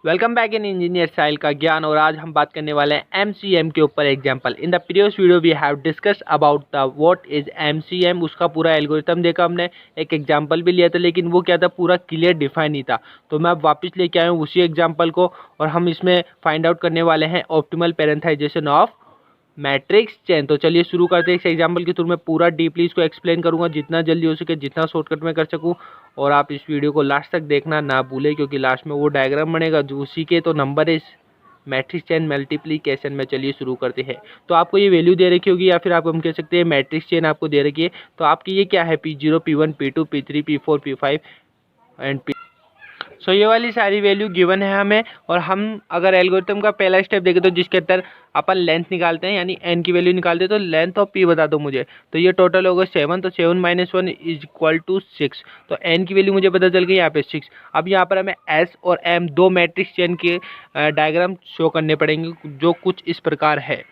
Welcome back in engineer साहिल का ज्ञान। और आज हम बात करने वाले हैं एमसीएम के ऊपर example. In the previous video we have discuss about the what is MCM. उसका पूरा एल्गोरिथम देखा हमने, एक एग्जांपल भी लिया था, लेकिन वो क्या था, पूरा क्लियर डिफाइन नहीं था। तो मैं अब वापस लेके आया हूँ उसी एग्जाम्पल को, और हम इसमें फाइंड आउट करने वाले हैं ऑप्टिमल पैरेंथाइजेशन ऑफ मैट्रिक्स चेन। तो चलिए शुरू करते हैं। इस एग्जांपल के थ्रू मैं पूरा डीपली इसको एक्सप्लेन करूंगा, जितना जल्दी हो सके, जितना शॉर्टकट में कर सकूं। और आप इस वीडियो को लास्ट तक देखना ना भूलें, क्योंकि लास्ट में वो डायग्राम बनेगा जो उसी के तो नंबर इस मैट्रिक्स चेन मल्टीप्लीकेशन में। चलिए शुरू करते हैं। तो आपको ये वैल्यू दे रखी होगी, या फिर आप हम कह सकते हैं मैट्रिक्स चेन आपको दे रखी है। तो आपकी ये क्या है, P0 P1 P2 P3 P4 P5 and so ये वाली सारी वैल्यू गिवन है हमें। और हम अगर एल्गोरिथम का पहला स्टेप देखें तो जिसके अंदर अपन लेंथ निकालते हैं, यानी एन की वैल्यू निकालते हैं, तो लेंथ ऑफ पी बता दो मुझे। तो ये टोटल होगा 7, तो 7 - 1 इज इक्वल टू 6। तो एन की वैल्यू मुझे पता चल गई यहाँ पे 6। अब यहाँ पर हमें एस और एम दो मैट्रिक्स चेन के डायग्राम शो करने पड़ेंगे, जो कुछ इस प्रकार है।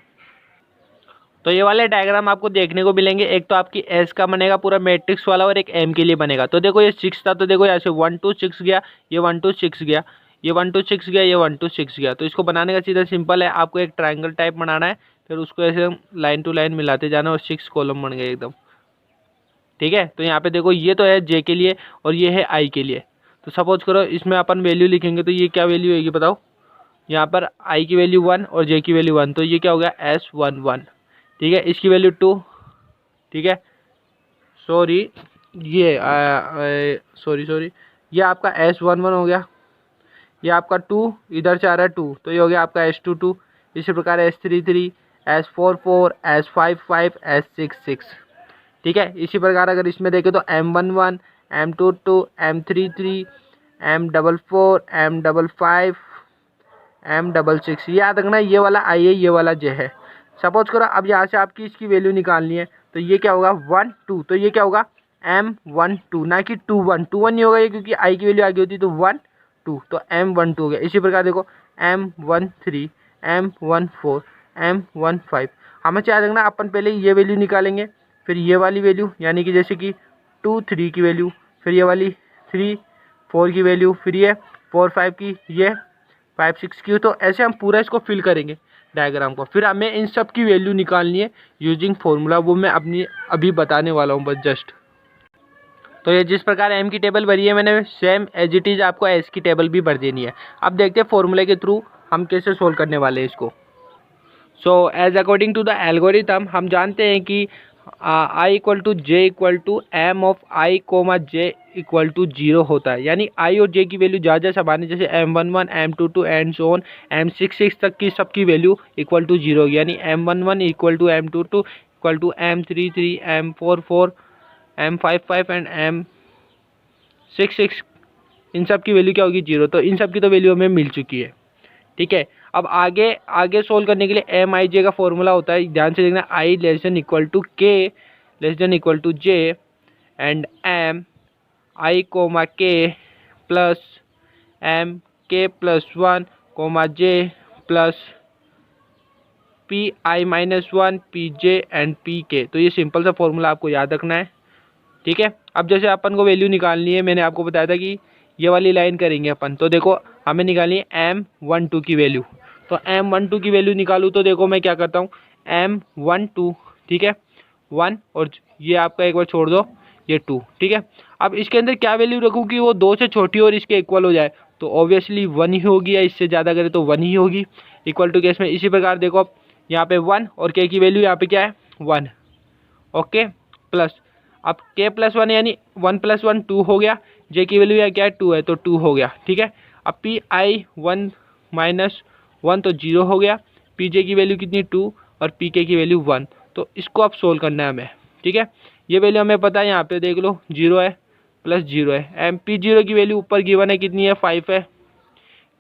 तो ये वाले डायग्राम आपको देखने को मिलेंगे। एक तो आपकी एस का बनेगा पूरा मैट्रिक्स वाला, और एक एम के लिए बनेगा। तो देखो ये 6 था, तो देखो यहाँ से 1 2 6 गया, ये 1 2 6 गया, ये 1 2 6 गया, ये 1 2 6 गया। तो इसको बनाने का सीधा सिंपल है, आपको एक ट्राइंगल टाइप बनाना है, फिर उसको ऐसे लाइन टू लाइन मिलाते जाना, और 6 कॉलम बन गए एकदम। ठीक है। तो यहाँ पे देखो ये तो है जे के लिए, और ये है आई के लिए। तो सपोज करो इसमें अपन वैल्यू लिखेंगे, तो ये क्या वैल्यू होगी बताओ। यहाँ पर आई की वैल्यू 1 और जे की वैल्यू 1, तो ये क्या हो गया S11। ठीक है। इसकी वैल्यू 2। ठीक है। सॉरी, ये सॉरी, ये आपका S11 हो गया। ये आपका 2 इधर से आ रहा है 2, तो ये हो गया आपका S22। इसी प्रकार S33, S44, S55, S66। ठीक है। इसी प्रकार अगर इसमें देखें तो M11, M22, M33, M44, M55, M66। याद रखना ये वाला आई है, ये वाला जे है। सपोज करो अब यहाँ से आपकी इसकी वैल्यू निकालनी है, तो ये क्या होगा 1 2, तो ये क्या होगा M12, ना कि 21। 21 नहीं होगा ये, क्योंकि आई की वैल्यू आगे होती, तो 1 2, तो M12 हो गया। इसी प्रकार देखो M13, M14, M15। हमें क्या रखना, अपन पहले ये वैल्यू निकालेंगे, फिर ये वाली वैल्यू, यानी कि जैसे कि 2 3 की वैल्यू, फिर ये वाली 3 4 की वैल्यू, फिर ये 4 5 की, ये 5 6 की। तो ऐसे हम पूरा इसको फिल करेंगे डायग्राम को। फिर हमें इन सब की वैल्यू निकालनी है यूजिंग फॉर्मूला, वो मैं अपनी अभी बताने वाला हूँ बस जस्ट। तो ये जिस प्रकार एम की टेबल भरी है मैंने, सेम एज इट इज़ आपको एस की टेबल भी भर देनी है। अब देखते हैं फॉर्मूले के थ्रू हम कैसे सोल्व करने वाले हैं इसको। So as according to the algorithm हम जानते हैं कि I equal to J equal to M of I comma J equal to 0 होता है। यानी आई और जे की वैल्यू जहाँ जहाँ समान है, जैसे M11, M22 and so on M66 तक की सबकी वैल्यू इक्वल टू 0 होगी। यानी M11 equal to M22 equal to M33, M44, M55 and M66। इन सब की वैल्यू क्या होगी 0। तो इन सब की तो वैल्यू हमें मिल चुकी है। ठीक है। अब आगे आगे सोल्व करने के लिए एम आई जे का फॉर्मूला होता है, ध्यान से देखना। I less than equal to K less than equal to J and M I comma K plus M K plus 1 comma J plus P I -1 P J and P K. तो ये simple सा formula आपको याद रखना है। ठीक है। अब जैसे अपन को वैल्यू निकालनी है, मैंने आपको बताया था कि ये वाली लाइन करेंगे अपन। तो देखो हमें निकालनी है M12 की वैल्यू। तो M12 की वैल्यू निकालूँ, तो देखो मैं क्या करता हूँ, M12, ठीक है, 1, और ये आपका एक बार छोड़ दो, ये 2। ठीक है। अब इसके अंदर क्या वैल्यू रखूँ कि वो 2 से छोटी और इसके इक्वल हो जाए। तो ऑब्वियसली 1 ही होगी, या इससे ज़्यादा करें तो 1 ही होगी इक्वल टू केस में। इसी प्रकार देखो अब यहाँ पे 1 और के की वैल्यू यहाँ पे क्या है 1। ओके। प्लस अब k प्लस 1 यानी 1 + 1 2 हो गया। j की वैल्यू या क्या है 2 है, तो 2 हो गया। ठीक है। अब पी आई 1 - 1 तो 0 हो गया। पी जे की वैल्यू कितनी 2 और पी के की वैल्यू 1। तो इसको अब सोल्व करना है हमें। ठीक है। ये वैल्यू हमें पता है, यहाँ पे देख लो 0 है प्लस 0 है। एम पी 0 की वैल्यू ऊपर गिवन है, कितनी है 5 है।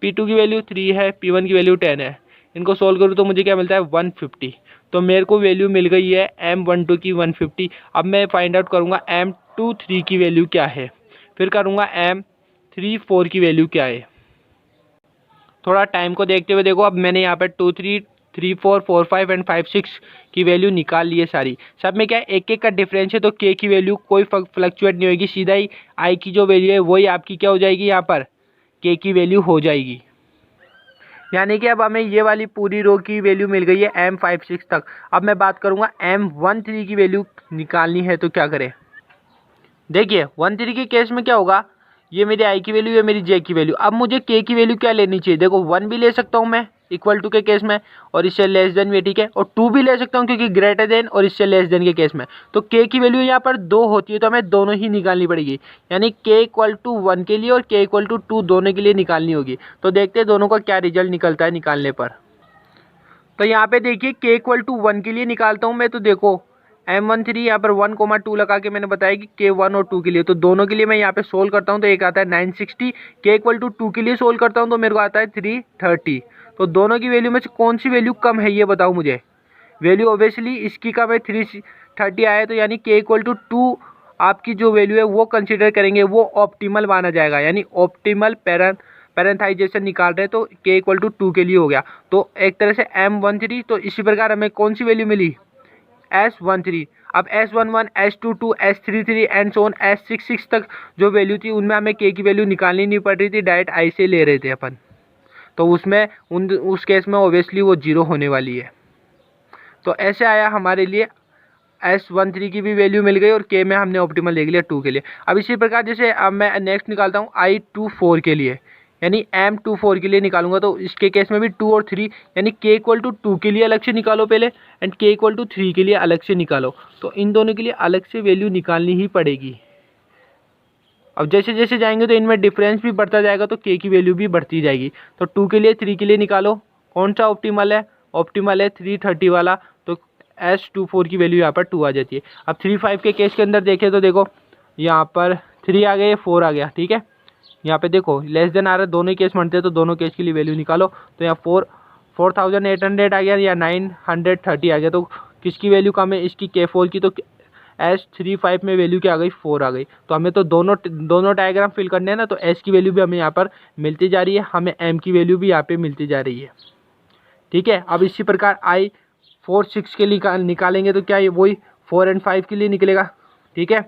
P2 की वैल्यू 3 है, P1 की वैल्यू 10 है। इनको सोल्व करूँ तो मुझे क्या मिलता है 150। तो मेरे को वैल्यू मिल गई है M12 की 150। अब मैं फाइंड आउट करूँगा M23 की वैल्यू क्या है, फिर करूँगा M34 की वैल्यू क्या है। थोड़ा टाइम को देखते हुए देखो, अब मैंने यहाँ पर 2 3 3 4 4 5 एंड 5 6 की वैल्यू निकाल ली है सारी। सब में क्या है एक एक का डिफरेंस है, तो के की वैल्यू कोई फ्लक्चुएट नहीं होगी, सीधा ही आई की जो वैल्यू है वही आपकी क्या हो जाएगी, यहाँ पर के की वैल्यू हो जाएगी। यानी कि अब हमें ये वाली पूरी रो की वैल्यू मिल गई है M56 तक। अब मैं बात करूँगा M13 की वैल्यू निकालनी है तो क्या करें। देखिए 13 के केस में क्या होगा, ये मेरी आई की वैल्यू, ये मेरी जे की वैल्यू। अब मुझे के की वैल्यू क्या लेनी चाहिए, देखो 1 भी ले सकता हूँ मैं इक्वल टू के केस में, और इससे लेस देन भी, ठीक है, और 2 भी ले सकता हूँ क्योंकि ग्रेटर देन और इससे लेस देन के केस में। तो के की वैल्यू यहाँ पर 2 होती है, तो हमें दोनों ही निकालनी पड़ेगी, यानी के इक्वल टू 1 के लिए और के इक्वल टू 2 दोनों के लिए निकालनी होगी। तो देखते हैं दोनों का क्या रिजल्ट निकलता है निकालने पर। तो यहाँ पे देखिए के इक्वल टू 1 के लिए निकालता हूँ मैं, तो देखो M13 यहाँ पर 1,2 लगा के मैंने बताया कि के 1 और 2 के लिए, तो दोनों के लिए मैं यहाँ पे सोल्व करता हूँ तो एक आता है 960, के इक्वल टू 2 के लिए सोल्व करता हूँ तो मेरे को आता है 330। तो दोनों की वैल्यू में से कौन सी वैल्यू कम है ये बताओ मुझे। वैल्यू ऑब्वियसली इसकी कम है, 330 आया, तो यानी के इक्वल टू 2 आपकी जो वैल्यू है वो कंसिडर करेंगे, वो ऑप्टिमल माना जाएगा, यानी ऑप्टिमल पैरेंथाइजेशन निकाल रहे हैं, तो के इक्वल टू 2 के लिए हो गया। तो एक तरह से M13, तो इसी प्रकार हमें कौन सी वैल्यू मिली, S13। अब S11, S22, S33 and so on S66 तक जो वैल्यू थी उनमें हमें के की वैल्यू निकालनी नहीं पड़ रही थी, डायरेक्ट आई से ले रहे थे अपन, तो उसमें उस केस में ओबियसली वो 0 होने वाली है। तो ऐसे आया हमारे लिए S13 की भी वैल्यू मिल गई और के में हमने ऑप्टिमल देख लिया 2 के लिए। अब इसी प्रकार जैसे अब मैं नेक्स्ट निकालता हूँ I24 के लिए, यानी M24 के लिए निकालूंगा, तो इसके केस में भी 2 और 3, यानी के इक्वल टू 2 के लिए अलग से निकालो पहले एंड के इक्वल टू 3 के लिए अलग से निकालो। तो इन दोनों के लिए अलग से वैल्यू निकालनी ही पड़ेगी। अब जैसे जैसे जाएंगे तो इनमें डिफरेंस भी बढ़ता जाएगा, तो के की वैल्यू भी बढ़ती जाएगी। तो 2 के लिए 3 के लिए निकालो, कौन सा ऑप्टिमल है, ऑप्टिमल है 330 वाला, तो S24 की वैल्यू यहाँ पर 2 आ जाती है। अब 35 के केस के अंदर देखें तो देखो यहाँ पर 3 आ गया, 4 आ गया, ठीक है, यहाँ पे देखो लेस देन आ रहा है, दोनों केस बनते हैं, तो दोनों केस के लिए वैल्यू निकालो। तो यहाँ 4800 आ गया या 930 आ गया, तो किसकी वैल्यू कम है, इसकी K4 की, तो S35 में वैल्यू क्या आ गई, 4 आ गई। तो हमें तो दोनों डायग्राम फिल करने हैं ना, तो S की वैल्यू भी हमें यहाँ पर मिलती जा रही है, हमें M की वैल्यू भी यहाँ पे मिलती जा रही है, ठीक है। अब इसी प्रकार I46 के लिए निकालेंगे तो क्या ये वही 4 और 5 के लिए निकलेगा, ठीक है।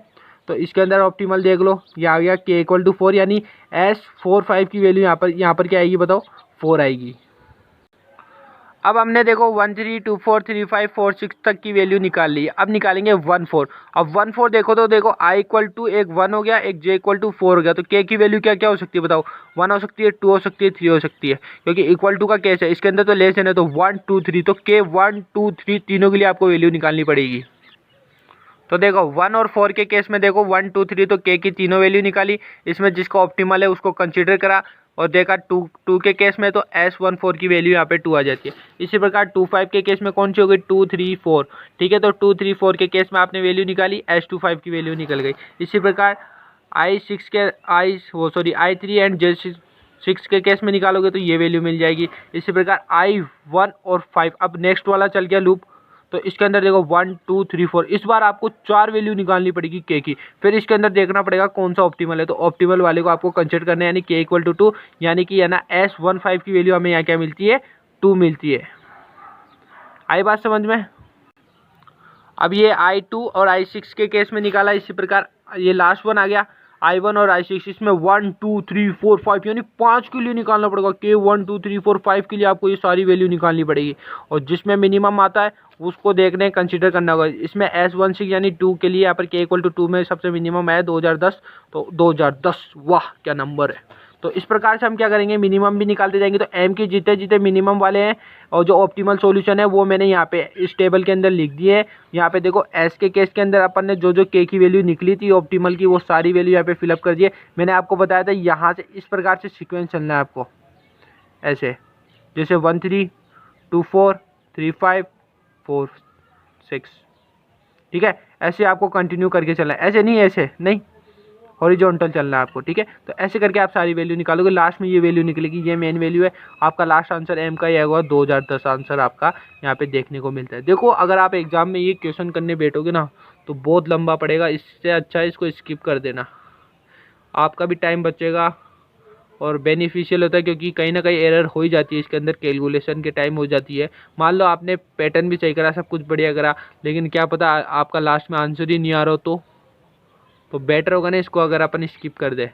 तो इसके अंदर ऑप्टिमल देख लो, ये आ गया के इक्वल टू 4, यानी S45 की वैल्यू यहाँ पर क्या आएगी बताओ, 4 आएगी। अब हमने देखो 13, 24, 35, 46 तक की वैल्यू निकाल ली है, अब निकालेंगे 14। अब 14 देखो तो देखो I इक्वल टू एक 1 हो गया, एक J इक्वल टू 4 हो गया, तो K की वैल्यू क्या क्या हो सकती है बताओ, 1 हो सकती है, 2 हो सकती है, 3 हो सकती है, क्योंकि इक्वल टू का केस है, इसके अंदर तो लेस है, तो 1, 2, 3, तो K 1, 2, 3 तीनों के लिए आपको वैल्यू निकालनी पड़ेगी। तो देखो 1 और 4 के केस में देखो 1, 2, 3, तो के की तीनों वैल्यू निकाली, इसमें जिसका ऑप्टिमल है उसको कंसीडर करा और देखा 2 के केस में तो S14 की वैल्यू यहाँ पे 2 आ जाती है। इसी प्रकार 25 के केस में कौन सी हो गई, 2, 3, 4, ठीक है। तो 2, 3, 4 के केस में आपने वैल्यू निकाली, S25 की वैल्यू निकल गई। इसी प्रकार I3 एंड J6 के केस में निकालोगे तो ये वैल्यू मिल जाएगी। इसी प्रकार I1 और 5, अब नेक्स्ट वाला चल गया लूप, तो इसके अंदर देखो 1, 2, 3, 4, इस बार आपको 4 वैल्यू निकालनी पड़ेगी के की, फिर इसके अंदर देखना पड़ेगा कौन सा ऑप्टिमल है, तो ऑप्टिमल वाले को आपको कंसिडर करना है, यानी के इक्वल टू 2, यानी कि है ना S15 की वैल्यू हमें यहाँ क्या मिलती है, 2 मिलती है। आई बात समझ में। अब ये I2 और I6 के केस में निकाला, इसी प्रकार ये लास्ट वन आ गया I1 और I6, इसमें 1, 2, 3, 4, 5 यानी 5 के लिए निकालना पड़ेगा, के 1, 2, 3, 4, 5 के लिए आपको ये सारी वैल्यू निकालनी पड़ेगी, और जिसमें मिनिमम आता है उसको देखने कंसीडर करना होगा। इसमें S16 यानी 2 के लिए यहाँ पर के इक्वल टू 2 में सबसे मिनिमम है 2010, तो 2010 वाह क्या नंबर है। तो इस प्रकार से हम क्या करेंगे, मिनिमम भी निकालते जाएंगे, तो M के जितने मिनिमम वाले हैं और जो ऑप्टिमल सॉल्यूशन है वो मैंने यहाँ पे इस टेबल के अंदर लिख दिए है। यहाँ पे देखो S के केस के अंदर अपन ने जो K की वैल्यू निकली थी ऑप्टिमल की, वो सारी वैल्यू यहाँ पे फिलअप कर दिए। मैंने आपको बताया था यहाँ से इस प्रकार से सीक्वेंस चलना है आपको, ऐसे जैसे 1, 3, 2, 4, 3, 5, 4, 6, ठीक है, ऐसे आपको कंटिन्यू करके चलना है, ऐसे नहीं, ऐसे नहीं, हॉरिजॉन्टल चलना है आपको, ठीक है। तो ऐसे करके आप सारी वैल्यू निकालोगे, लास्ट में ये वैल्यू निकलेगी, ये मेन वैल्यू है आपका। लास्ट आंसर M का ये होगा 2010 आंसर आपका यहाँ पे देखने को मिलता है। देखो अगर आप एग्जाम में ये क्वेश्चन करने बैठोगे ना तो बहुत लंबा पड़ेगा, इससे अच्छा है इसको स्किप कर देना, आपका भी टाइम बचेगा और बेनिफिशियल होता है, क्योंकि कहीं ना कहीं एरर हो ही जाती है इसके अंदर, कैलकुलेशन के टाइम हो जाती है। मान लो आपने पैटर्न भी सही करा, सब कुछ बढ़िया करा, लेकिन क्या पता आपका लास्ट में आंसर ही नहीं आ रहा हो, तो बेटर होगा ना इसको अगर अपन स्किप कर दें।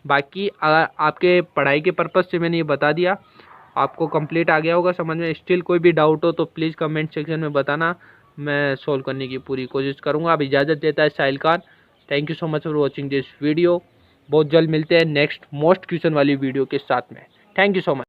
बाकी अगर आपके पढ़ाई के पर्पज़ से मैंने ये बता दिया, आपको कंप्लीट आ गया होगा समझ में। स्टिल कोई भी डाउट हो तो प्लीज़ कमेंट सेक्शन में बताना, मैं सॉल्व करने की पूरी कोशिश करूँगा। अब इजाज़त देता है Sahil Khan. Thank you so much for watching this video. बहुत जल्द मिलते हैं नेक्स्ट मोस्ट क्वेश्चन वाली वीडियो के साथ में। Thank you so much.